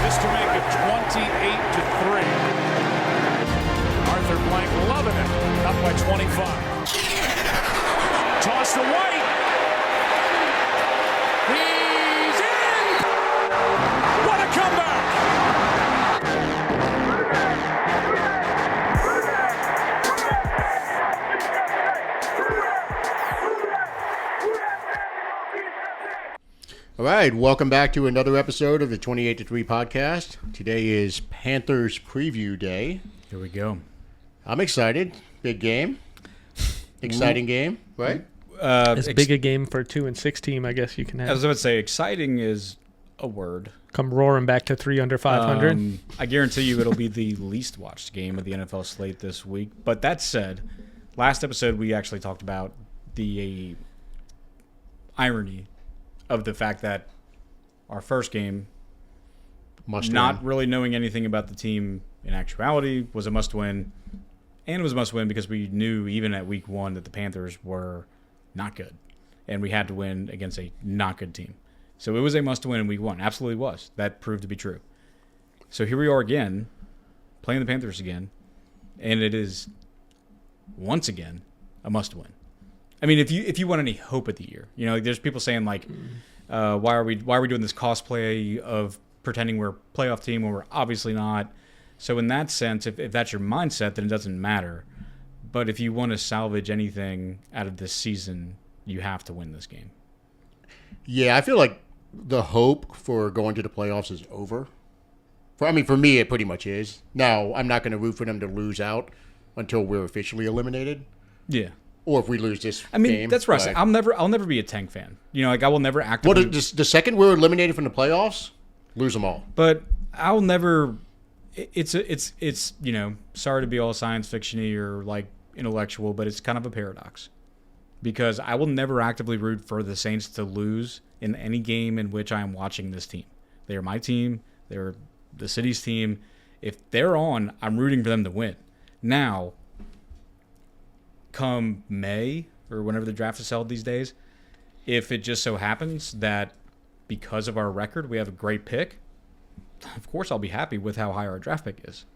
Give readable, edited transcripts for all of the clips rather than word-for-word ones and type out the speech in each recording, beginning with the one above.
This to make it 28-3. Arthur Blank loving it. Up by 25. Toss to White. He's in! What a comeback! All right, welcome back to another episode of the 28-3 podcast. Today is Panthers preview day. Here we go. I'm excited. Big game. Exciting game, right? As big a game for a 2-6 team, I guess you can have. I was about to say, exciting is a word. Come roaring back to 3 under 500. I guarantee you it'll be the least watched game of the NFL slate this week. But that said, last episode we actually talked about the irony of the fact that our first game, not really knowing anything about the team in actuality, was a must-win. And it was a must-win because we knew even at week 1 that the Panthers were not good. And we had to win against a not good team. So it was a must-win in week 1. Absolutely was. That proved to be true. So here we are again, playing the Panthers again. And it is, once again, a must-win. I mean, if you want any hope at the year, you know, like there's people saying like, why are we doing this cosplay of pretending we're a playoff team when we're obviously not? So in that sense, if that's your mindset, then it doesn't matter. But if you want to salvage anything out of this season, you have to win this game. Yeah, I feel like the hope for going to the playoffs is over. For me, it pretty much is. Now, I'm not going to root for them to lose out until we're officially eliminated. Yeah. Or if we lose this game. I mean, that's right. I'll never be a Tank fan. You know, like I will never actively. Well, the second we're eliminated from the playoffs, lose them all. But I'll never. It's you know, sorry to be all science fiction-y or like intellectual, but it's kind of a paradox because I will never actively root for the Saints to lose in any game in which I am watching this team. They are my team. They're the city's team. If they're on, I'm rooting for them to win. Now, come May or whenever the draft is held these days, if it just so happens that because of our record we have a great pick, of course I'll be happy with how high our draft pick is.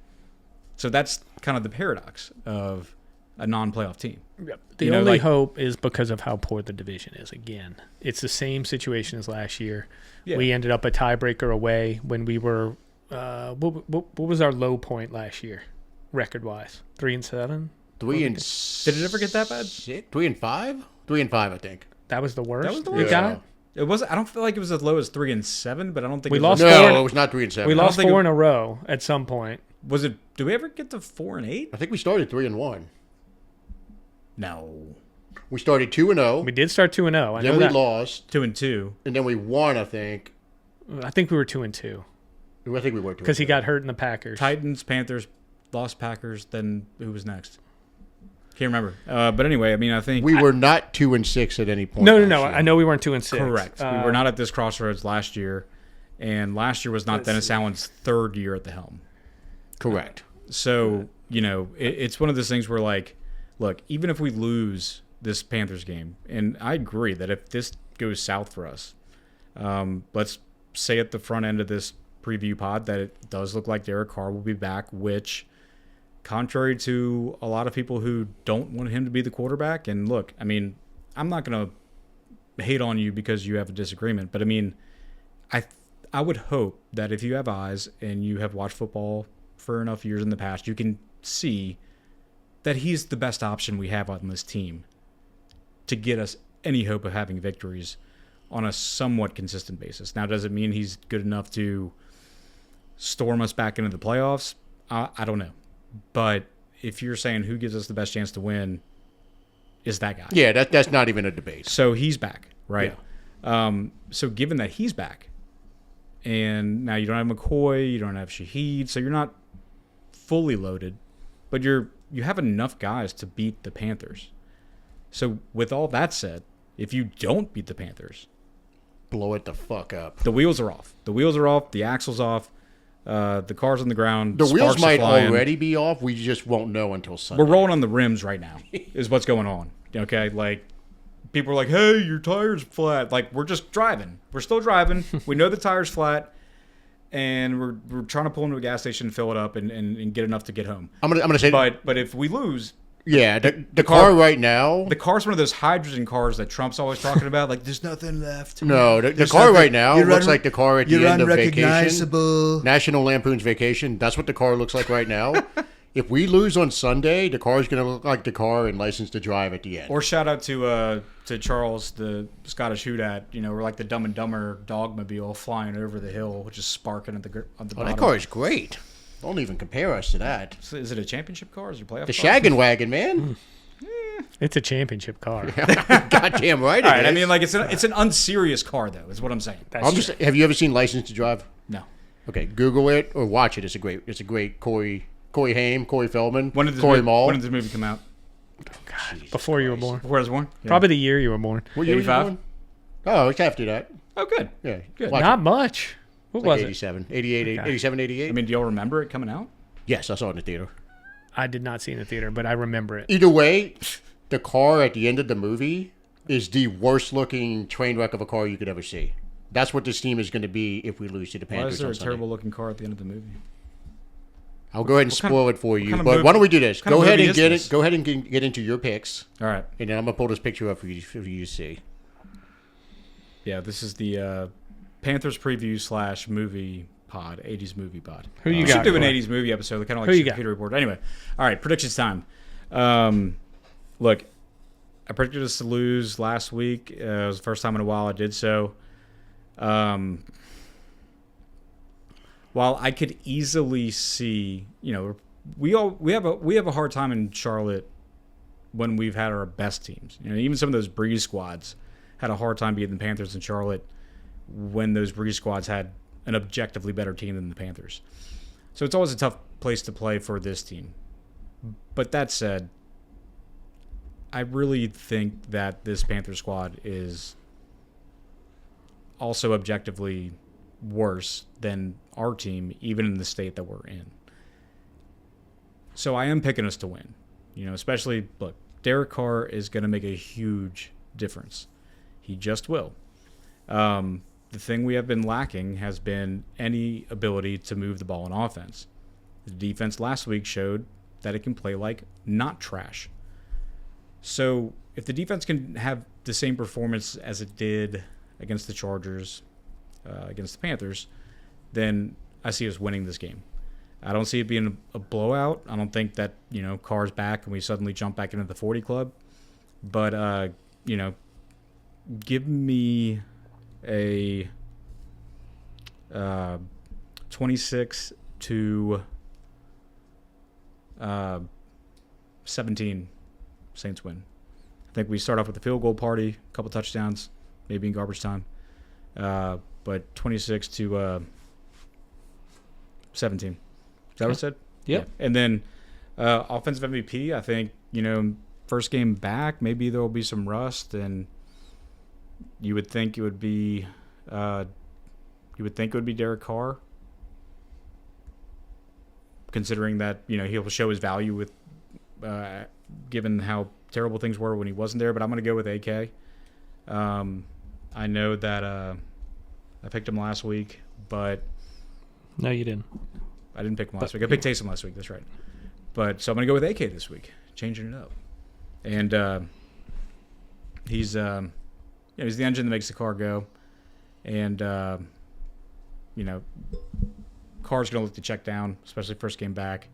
So that's kind of the paradox of a non-playoff team. Yep. The only hope is because of how poor the division is. Again, it's the same situation as last year. Yeah. We ended up a tiebreaker away when we were what was our low point last year record-wise? 3-7? 3-6. Did it ever get that bad? 3-5? 3-5, I think. That was the worst. That was the worst. Yeah. It was. I don't feel like it was as low as 3-7, but I don't think we it lost. Was, no, it was not 3-7. We lost 4 in a row at some point. Was it? Did we ever get to 4-8? I think we started 3-1. No, we started 2-0. We did start 2-0. Then we lost 2-2, and then we won. I think we were 2-2. I think we were 2-2 because he got hurt in the Packers. Titans, Panthers, lost Packers. Then who was next? Can't remember. But anyway, I mean, I think we were not 2-6 at any point. No. I know we weren't 2-6. Correct. We were not at this crossroads last year, and last year was not Dennis Allen's third year at the helm. Correct. So you know, it's one of those things where, like, look, even if we lose this Panthers game, and I agree that if this goes south for us, let's say at the front end of this preview pod that it does look like Derek Carr will be back, which, contrary to a lot of people who don't want him to be the quarterback, and look, I mean, I'm not going to hate on you because you have a disagreement, but I mean, I would hope that if you have eyes and you have watched football for enough years in the past, you can see that he's the best option we have on this team to get us any hope of having victories on a somewhat consistent basis. Now, does it mean he's good enough to storm us back into the playoffs? I don't know. But if you're saying who gives us the best chance to win, is that guy. Yeah, that's not even a debate. So he's back, right? Yeah. So given that he's back, and now you don't have McCoy, you don't have Shaheed, so you're not fully loaded, but you have enough guys to beat the Panthers. So with all that said, if you don't beat the Panthers, blow it the fuck up. The wheels are off. The wheels are off. The axle's off. The car's on the ground. The wheels might flying. already be off. We just won't know until Sunday. We're rolling on the rims right now is what's going on. Okay? Like, people are like, hey, your tire's flat. Like, we're just driving. We're still driving. We know the tire's flat. and we're trying to pull into a gas station, fill it up, and get enough to get home. I'm gonna say, But if we lose, yeah, the car right now. the car's one of those hydrogen cars that Trump's always talking about. Like, there's nothing left. No, the car nothing- right now you're looks un- like the car at the You're end of Vacation. unrecognizable. National Lampoon's Vacation. That's what the car looks like right now. If we lose on Sunday, the car is going to look like the car in License to Drive at the end. Or shout out to Charles, the Scottish Houdat. We're like the Dumb and Dumber dogmobile flying over the hill, which is sparking at the bottom. That car is great. Don't even compare us to that. So is it a championship car? Is it a playoff The car? Shaggin' Wagon, man. It's a championship car. Goddamn right. All right, it I is. mean, like it's an unserious car, though. Is what I'm saying. Have you ever seen License to Drive? No. Okay, Google it or watch it. It's a great Corey Haim, Corey Feldman, When did Corey Mall. When did this movie come out? Before you were born. Before I was born? Yeah. Probably the year you were born. What year was you 85? born? Oh, it's after that. Oh, good. Yeah, Good. watch Not it. much. What It's like was it? 87, 88, Okay. 87, 88. I mean, do y'all remember it coming out? Yes, I saw it in the theater. I did not see it in the theater, but I remember it. Either way, the car at the end of the movie is the worst looking train wreck of a car you could ever see. That's what this team is going to be if we lose to the Why Panthers is there on a Sunday. terrible looking car at the end of the movie? I'll go ahead and What kind spoil it for you. kind of But movie- why don't we do this? what kind of Go ahead movie and is get this? it. Go ahead and get into your picks, All right. and then I'm gonna pull this picture up for you to see. Yeah, this is the Panthers preview / movie pod, 80s movie pod. Who you We got, should do an Corey? 80s movie episode, kind of Who like you got? Computer Report. Anyway, all right, predictions time. Look, I predicted us to lose last week. It was the first time in a while I did so. While I could easily see, we have a hard time in Charlotte when we've had our best teams. Even some of those breeze squads had a hard time beating the Panthers in Charlotte when those breeze squads had an objectively better team than the Panthers. So it's always a tough place to play for this team. But that said, I really think that this Panther squad is also objectively worse than our team, even in the state that we're in. So I am picking us to win. Especially, look, Derek Carr is going to make a huge difference. He just will. The thing we have been lacking has been any ability to move the ball in offense. The defense last week showed that it can play like not trash. So if the defense can have the same performance as it did against the Chargers, against the Panthers, then I see us winning this game. I don't see it being a blowout. I don't think that, Carr's back and we suddenly jump back into the 40 club. But, give me a 26 to 17 Saints win. I think we start off with a field goal party, a couple touchdowns, maybe in garbage time. But 26 to 17. Is that what I said? Yep. Yeah. And then offensive MVP, I think, first game back, maybe there will be some rust, and you would think it would be Derek Carr, considering that he'll show his value with given how terrible things were when he wasn't there. But I'm going to go with AK. I know that I picked him last week, but No, you didn't. I didn't pick him last week. I picked Taysom last week. That's right. But so I'm going to go with AK this week, changing it up. And he's he's the engine that makes the car go. And Carr's going to look to check down, especially first game back.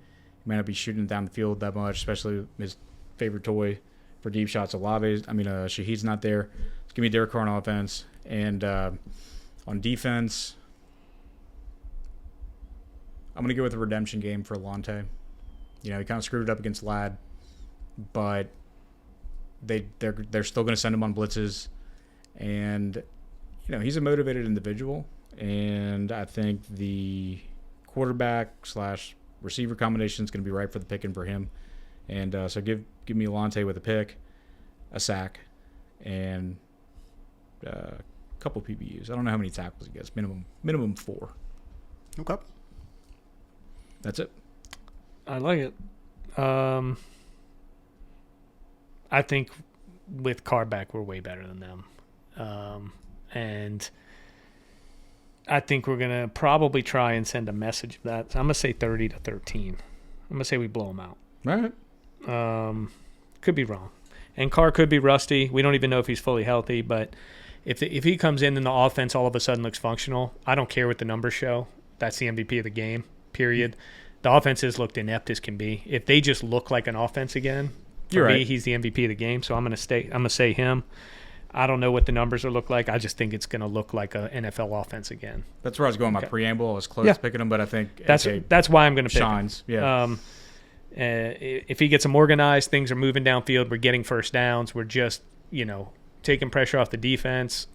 He might not be shooting down the field that much, especially his favorite toy for deep shots. Shahid's not there. It's give me Derek Carr on offense. And on defense, I'm going to go with a redemption game for Alontae. He kind of screwed it up against Ladd, but they're still going to send him on blitzes. And, he's a motivated individual. And I think the quarterback / receiver combination is going to be right for the picking for him. And so give me Alontae with a pick, a sack, and a couple PBUs. I don't know how many tackles he gets. Minimum 4. Okay. That's it. I like it. I think with Carr back, we're way better than them. And I think we're going to probably try and send a message of that. So I'm going to say 30-13. I'm going to say we blow them out. All right. Could be wrong. And Carr could be rusty. We don't even know if he's fully healthy. But if he comes in and the offense all of a sudden looks functional, I don't care what the numbers show. That's the MVP of the game, period. The offense has looked inept as can be. If they just look like an offense again, for me, he's the MVP of the game. So I'm going to say him. I don't know what the numbers will look like. I just think it's going to look like an NFL offense again. That's where I was going. My preamble, I was close to picking him, but I think that's why I'm going to pick shines. him. Yeah. If he gets them organized, things are moving downfield. We're getting first downs. We're just taking pressure off the defense.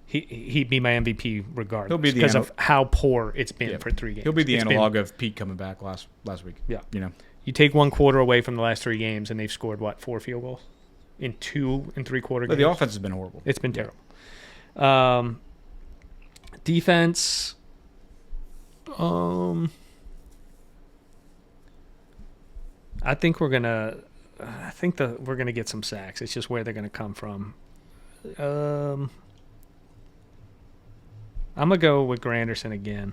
He'd be my MVP regardless because of how poor it's been for 3 games. He'll be the analog of Pete coming back last week. Yeah. You take 1 quarter away from the last 3 games, and they've scored, 4 field goals? In 2 3/4 games. The offense has been horrible. It's been terrible. Defense. I think we're gonna get some sacks. It's just where they're gonna come from. I'm gonna go with Granderson again.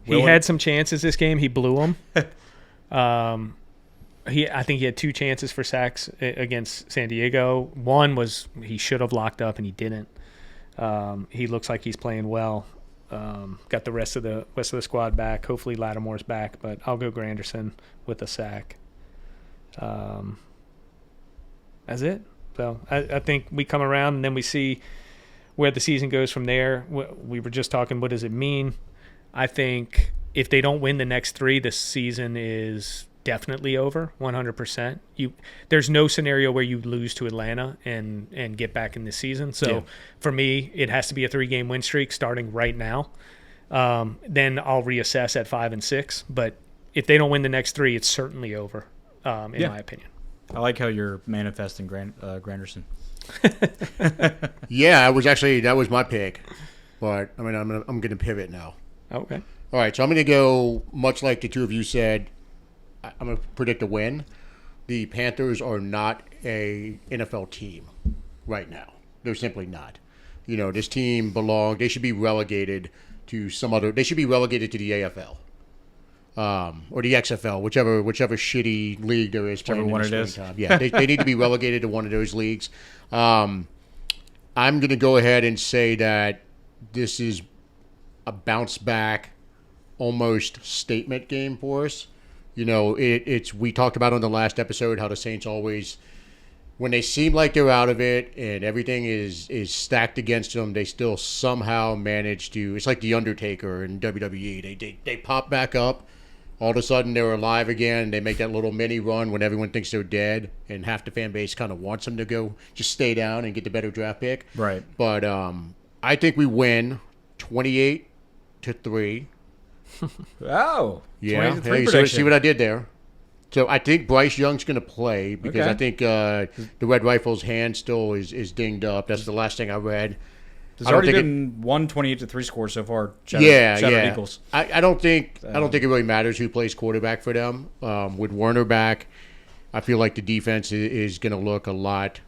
He had some chances this game. He blew them. I think he had 2 chances for sacks against San Diego. One was he should have locked up and he didn't. He looks like he's playing well. Got the rest of the squad back. Hopefully Lattimore's back, but I'll go Granderson with a sack. That's it. So I think we come around and then we see where the season goes from there. We were just talking, what does it mean? I think if they don't win the next 3, the season is definitely over, 100%. There's no scenario where you lose to Atlanta and get back in this season. So for me, it has to be a 3-game win streak starting right now. Then I'll reassess at 5 and 6. But if they don't win the next 3, it's certainly over, in my opinion. I like how you're manifesting Granderson. Yeah, that was my pick, but I mean I'm going to pivot now. Okay. All right, so I'm going to go much like the two of you said. I'm going to predict a win. The Panthers are not a NFL team right now. They're simply not. This team they should be relegated to they should be relegated to the AFL. Or the XFL, whichever shitty league there is playing one in the it is. springtime. Yeah, they need to be relegated to one of those leagues. I'm going to go ahead and say that this is a bounce back, almost statement game for us. We talked about on the last episode how the Saints always, when they seem like they're out of it and everything is stacked against them, they still somehow manage to. It's like the Undertaker in WWE. They pop back up. All of a sudden, they're alive again. They make that little mini run when everyone thinks they're dead, and half the fan base kind of wants them to go just stay down and get the better draft pick. Right. But I think we win 28-3. Oh. Yeah. Hey, see what I did there? So I think Bryce Young's going to play because I think the Red Rifle's hand still is dinged up. That's the last thing I read. There's already been 128-3 score so far. Shout out Eagles. I don't think it really matters who plays quarterback for them. With Werner back, I feel like the defense is going to look a lot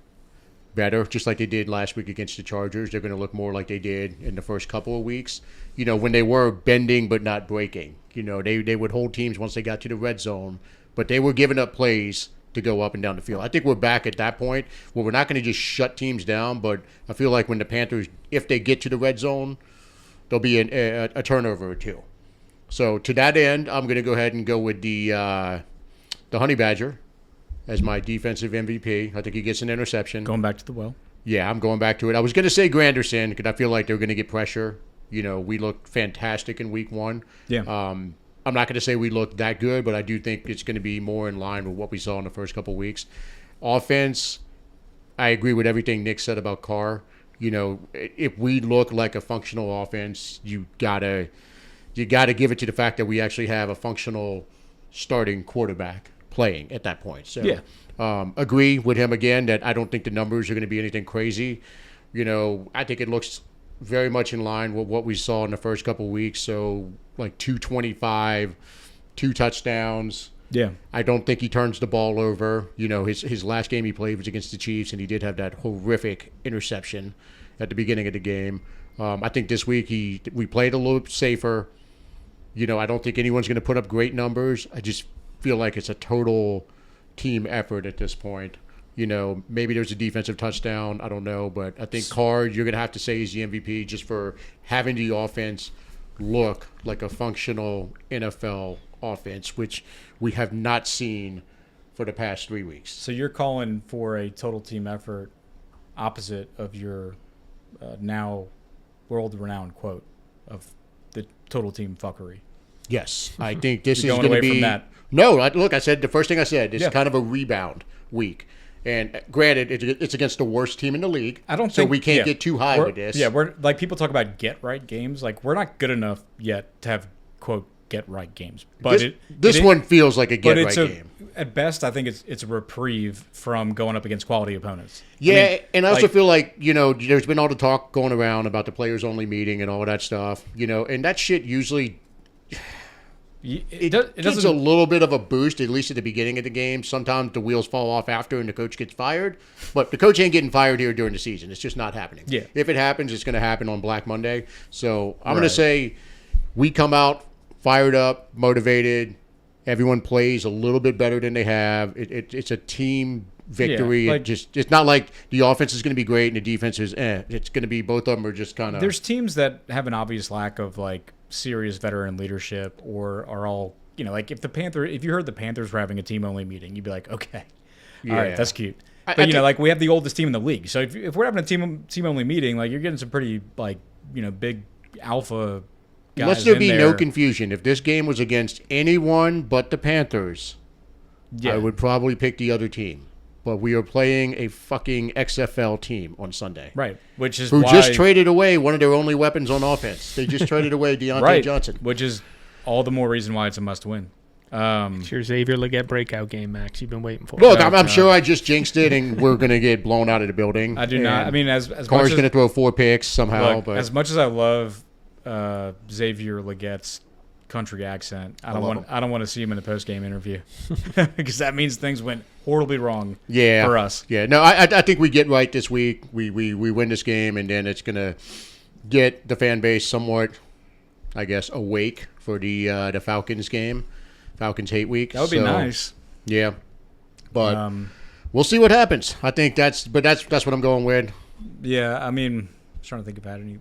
better, just like they did last week against the Chargers. They're going to look more like they did in the first couple of weeks. When they were bending but not breaking. They would hold teams once they got to the red zone, but they were giving up plays to go up and down the field. I think we're back at that point where we're not going to just shut teams down, but I feel like when the Panthers, if they get to the red zone, there'll be a turnover or 2. So to that end, I'm going to go ahead and go with the Honey Badger as my defensive MVP. I think he gets an interception. Going back to the well. Yeah, I'm going back to it. I was going to say Granderson because I feel like they're going to get pressure. We looked fantastic in week 1. Yeah. I'm not going to say we looked that good, but I do think it's going to be more in line with what we saw in the first couple of weeks. Offense, I agree with everything Nick said about Carr. If we look like a functional offense, you gotta give it to the fact that we actually have a functional starting quarterback playing at that point. So, agree with him again that I don't think the numbers are going to be anything crazy. I think it looks very much in line with what we saw in the first couple of weeks. So like 225, 2 touchdowns. Yeah. I don't think he turns the ball over. His last game he played was against the Chiefs, and he did have that horrific interception at the beginning of the game. I think this week we played a little safer. I don't think anyone's going to put up great numbers. I just feel like it's a total team effort at this point. Maybe there's a defensive touchdown. I don't know. But I think Carr, you're going to have to say he's the MVP just for having the offense look like a functional NFL offense, which we have not seen for the past 3 weeks. So you're calling for a total team effort opposite of your now world-renowned quote of the total team fuckery. Yes, I think this You're is going going to away be. from that. No, look, I said the first thing I said. It's Yeah. kind of a rebound week, and granted, it's against the worst team in the league. I don't so think we can't yeah. get too high We're- with this. Yeah, we're like people talk about get right games. Like we're not good enough yet to have quote get right games. But this one feels like a get right game. At best, I think it's a reprieve from going up against quality opponents. Yeah, and I also feel like, there's been all the talk going around about the players only meeting and all that stuff, and that shit usually it gives a doesn't. little bit of a boost, at least at the beginning of the game. Sometimes the wheels fall off after and the coach gets fired, but the coach ain't getting fired here during the season. It's just not happening. Yeah. If it happens, it's going to happen on Black Monday. So I'm going Right. to say we come out fired up, motivated. Everyone plays a little bit better than they have. It's a team victory. Yeah, It's not like the offense is going to be great and the defense is It's going to be both of them are just kind of. There's teams that have an obvious lack of like serious veteran leadership, or are all like if you heard the Panthers were having a team only meeting, you'd be like, okay, all Yeah. right, that's cute. But I think- like we have the oldest team in the league, so if we're having a team only meeting, like you're getting some pretty like big alpha guys. Lest there in be there. no confusion, if this game was against anyone but the Panthers, Yeah. I would probably pick the other team. But we are playing a fucking XFL team on Sunday. Right, which is Who why, just traded away one of their only weapons on offense. They just traded away Deontay right, Johnson. which is all the more reason why it's a must-win. It's your Xavier Leggett breakout game, Max. You've been waiting for. Look, I'm sure I just jinxed it, and we're going to get blown out of the building. I do not. I mean, as Carr's much going to as, throw 4 picks somehow. look, But as much as I love Xavier Legette's country accent, I don't want to see him in the post-game interview because that means things went horribly wrong for us. Yeah, no, I think we get right this week. We win this game, and then it's going to get the fan base somewhat, I guess, awake for the Falcons game. Falcons hate week. That would be nice. Yeah, but we'll see what happens. I think that's what I'm going with. Yeah, I mean, I was trying to think about any.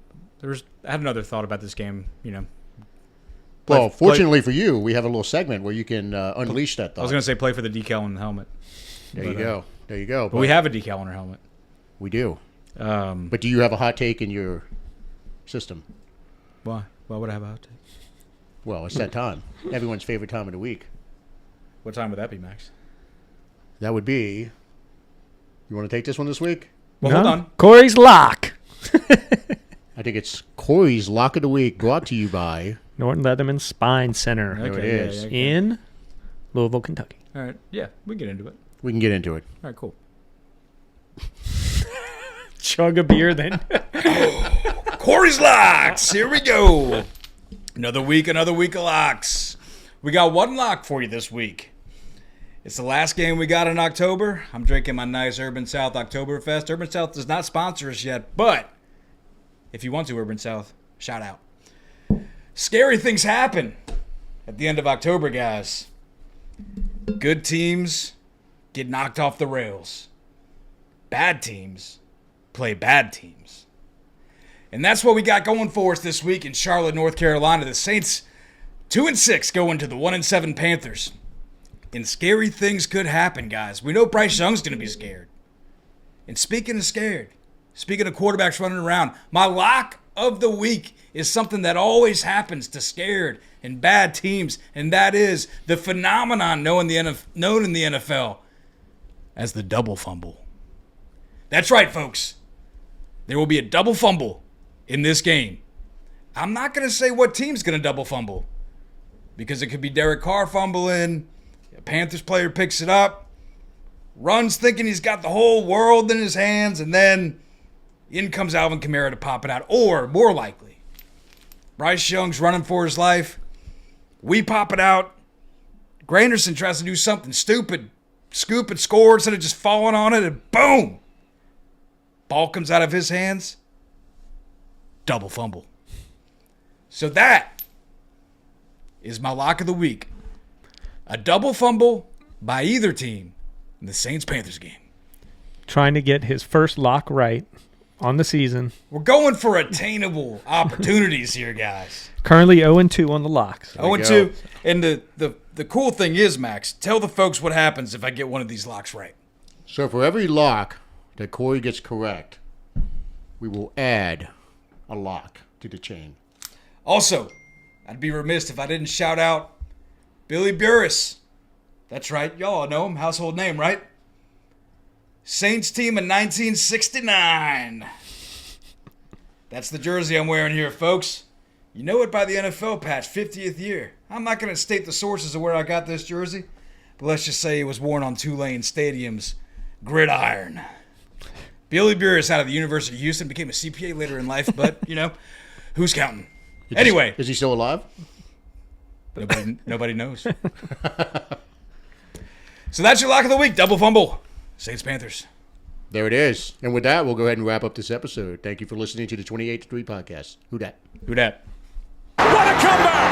I had another thought about this game. Well, fortunately for you, we have a little segment where you can unleash that thought. I was going to say play for the decal on the helmet. There you go. There you go. But we have a decal on our helmet. We do. But do you have a hot take in your system? Why? Why would I have a hot take? Well, it's that time. Everyone's favorite time of the week. What time would that be, Max? That would be. You want to take this one this week? Well, hold on. Corey's lock. I think it's Corey's Lock of the Week, brought to you by. Norton Leatherman Spine Center There it Okay, is. yeah. in Louisville, Kentucky. All right. Yeah, we can get into it. We can get into it. All right, cool. Chug a beer then. Corey's Locks. Here we go. Another week of locks. We got one lock for you this week. It's the last game we got in October. I'm drinking my nice Urban South Oktoberfest. Urban South does not sponsor us yet, but if you want to, Urban South, shout out. Scary things happen at the end of October, guys. Good teams get knocked off the rails. Bad teams play bad teams. And that's what we got going for us this week in Charlotte, North Carolina. The Saints 2-6 go into the 1-7 Panthers. And scary things could happen, guys. We know Bryce Young's going to be scared. And speaking of scared, speaking of quarterbacks running around, my lock of the week is something that always happens to scared and bad teams, and that is the phenomenon known in the NFL as the double fumble. That's right, folks. There will be a double fumble in this game. I'm not going to say what team's going to double fumble because it could be Derek Carr fumbling, a Panthers player picks it up, runs thinking he's got the whole world in his hands, and then in comes Alvin Kamara to pop it out. Or, more likely, Bryce Young's running for his life. We pop it out. Granderson tries to do something stupid, scoop and score instead of just falling on it, and boom! Ball comes out of his hands. double fumble. So that is my lock of the week. A double fumble by either team in the Saints-Panthers game. Trying to get his first lock right on the season. We're going for attainable opportunities here, guys. Currently 0-2 on the locks. 0-2. And the cool thing is, Max, tell the folks what happens if I get one of these locks right. So for every lock that Corey gets correct, we will add a lock to the chain. Also, I'd be remiss if I didn't shout out Billy Burris. That's right. Y'all all know him. Household name, right? Saints team in 1969. That's the jersey I'm wearing here, folks. You know it by the NFL patch, 50th year. I'm not going to state the sources of where I got this jersey, but let's just say it was worn on Tulane Stadium's gridiron. Billy Burris out of the University of Houston became a CPA later in life, but, who's counting? Anyway. Is he still alive? Nobody knows. So that's your lock of the week, double fumble. Saints-Panthers. There it is. And with that, we'll go ahead and wrap up this episode. Thank you for listening to the 28-3 podcast. Who dat? Who dat? What a comeback!